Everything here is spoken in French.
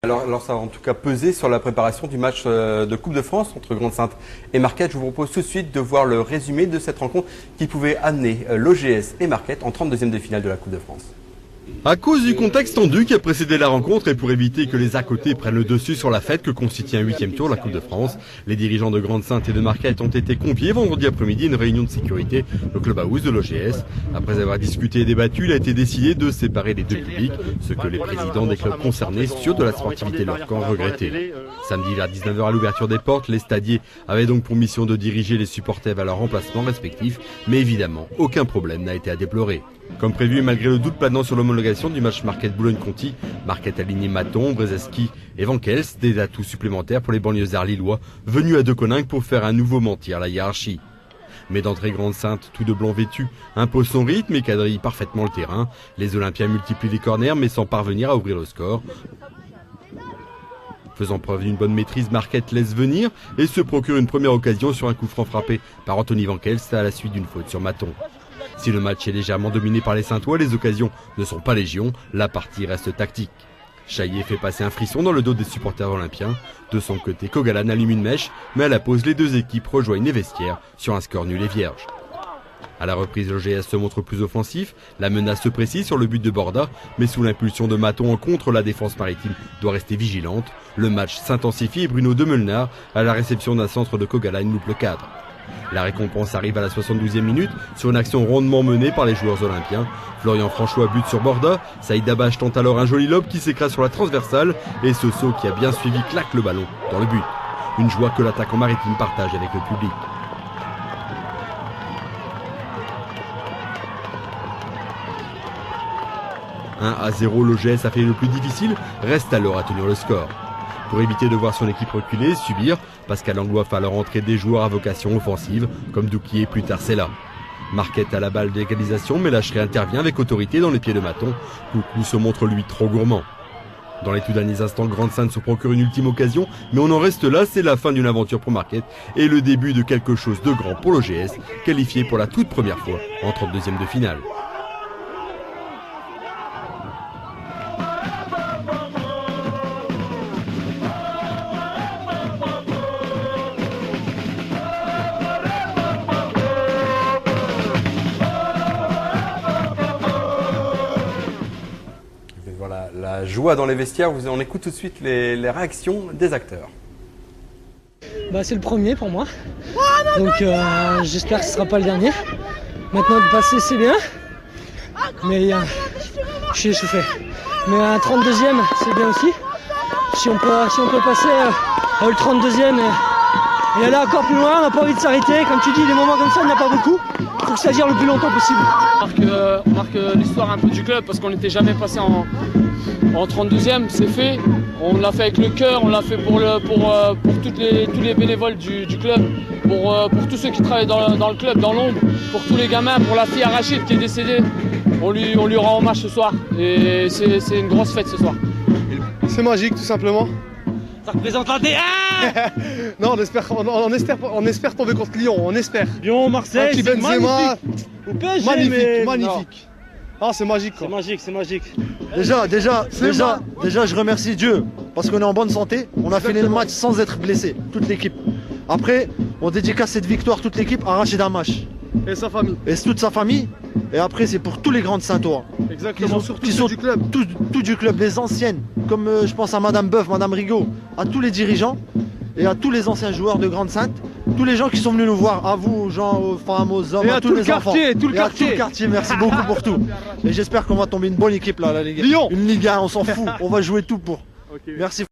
Alors ça va en tout cas peser sur la préparation du match de Coupe de France entre Grande-Synthe et Marquette. Je vous propose tout de suite de voir le résumé de cette rencontre qui pouvait amener l'OGS et Marquette en 32e de finale de la Coupe de France. À cause du contexte tendu qui a précédé la rencontre et pour éviter que les à côté prennent le dessus sur la fête que constitue un 8e tour de la Coupe de France, les dirigeants de Grande-Synthe et de Marquette ont été conviés vendredi après-midi à une réunion de sécurité au club house de l'OGS. Après avoir discuté et débattu, il a été décidé de séparer les deux publics, ce que les présidents des clubs concernés, sûrs de la sportivité de leur camp, regrettaient. Samedi vers 19h à l'ouverture des portes, les stadiers avaient donc pour mission de diriger les supporters vers leur emplacement respectif, mais évidemment, aucun problème n'a été à déplorer. Comme prévu, malgré le doute planant sur l'homologation du match Marquette-Boulogne-Conti, Marquette a aligné Maton, Brzezinski et Van Kels, des atouts supplémentaires pour les banlieusards lillois, venus à Deconinck pour faire un nouveau mentir la hiérarchie. Mais d'entrée Grande-Synthe, tout de blanc vêtu, impose son rythme et quadrille parfaitement le terrain. Les Olympiens multiplient les corners mais sans parvenir à ouvrir le score. Faisant preuve d'une bonne maîtrise, Marquette laisse venir et se procure une première occasion sur un coup franc frappé par Anthony Van Kels à la suite d'une faute sur Maton. Si le match est légèrement dominé par les Saintois, les occasions ne sont pas légion, la partie reste tactique. Chaillet fait passer un frisson dans le dos des supporters olympiens. De son côté, Kogalan allume une mèche, mais à la pause, les deux équipes rejoignent les vestiaires sur un score nul et vierge. À la reprise, l'OGS se montre plus offensif, la menace se précise sur le but de Borda, mais sous l'impulsion de Maton en contre, la défense maritime doit rester vigilante. Le match s'intensifie et Bruno Demelnard, à la réception d'un centre de Kogalan, loupe le cadre. La récompense arrive à la 72e minute sur une action rondement menée par les joueurs olympiens. Florian François bute sur Borda, Saïd Abache tente alors un joli lob qui s'écrase sur la transversale et Soso qui a bien suivi claque le ballon dans le but. Une joie que l'attaquant maritime partage avec le public. « 1-0, l'OGS a fait le plus difficile, reste alors à tenir le score. Pour éviter de voir son équipe reculer et subir, Pascal Anglois fait alors entrer des joueurs à vocation offensive, comme Douquier et plus tard Sella. Marquette a la balle d'égalisation, mais Lâcheray intervient avec autorité dans les pieds de Maton. Coucou se montre lui trop gourmand. Dans les tout derniers instants, Grande-Synthe se procure une ultime occasion, mais on en reste là, c'est la fin d'une aventure pour Marquette et le début de quelque chose de grand pour l'OGS, qualifié pour la toute première fois en 32e de finale. Voilà, la joie dans les vestiaires, on écoute tout de suite les réactions des acteurs. C'est le premier pour moi, donc j'espère que ce ne sera pas le dernier. Maintenant de passer c'est bien, mais je suis essoufflé. Mais un 32e c'est bien aussi, si on peut passer au 32e et aller encore plus loin, on n'a pas envie de s'arrêter. Comme tu dis, des moments comme ça, il n'y en a pas beaucoup, il faut que ça dure le plus longtemps possible. On marque l'histoire un peu du club parce qu'on n'était jamais passé en 32e, c'est fait. On l'a fait avec le cœur, on l'a fait pour tous les bénévoles du club, pour tous ceux qui travaillent dans le club, dans l'ombre, pour tous les gamins, pour la fille Rachid qui est décédée. On lui rend hommage ce soir et c'est une grosse fête ce soir. C'est magique tout simplement. Ça représente la D1. Non, on espère tomber contre Lyon, on espère. Lyon, Marseille, c'est magnifique. Au PSG, magnifique. Ah, c'est magique quoi. C'est magique. Déjà, je remercie Dieu parce qu'on est en bonne santé. On a fini le match sans être blessé, toute l'équipe. Après, on dédicace cette victoire, toute l'équipe, à Rachid Amash. Et sa famille. Et toute sa famille. Et après, c'est pour tous les grands de Saint-Ouen. Exactement, surtout ceux du club. Tout du club, les anciennes, comme je pense à Madame Boeuf, Madame Rigaud, à tous les dirigeants et à tous les anciens joueurs de Grande-Synthe. Tous les gens qui sont venus nous voir, à vous, aux gens, aux femmes, aux hommes, à tous les enfants. Et à tout le quartier, merci beaucoup pour tout. Et j'espère qu'on va tomber une bonne équipe là, la Ligue 1. Une Ligue 1, on s'en fout, on va jouer tout pour. Merci.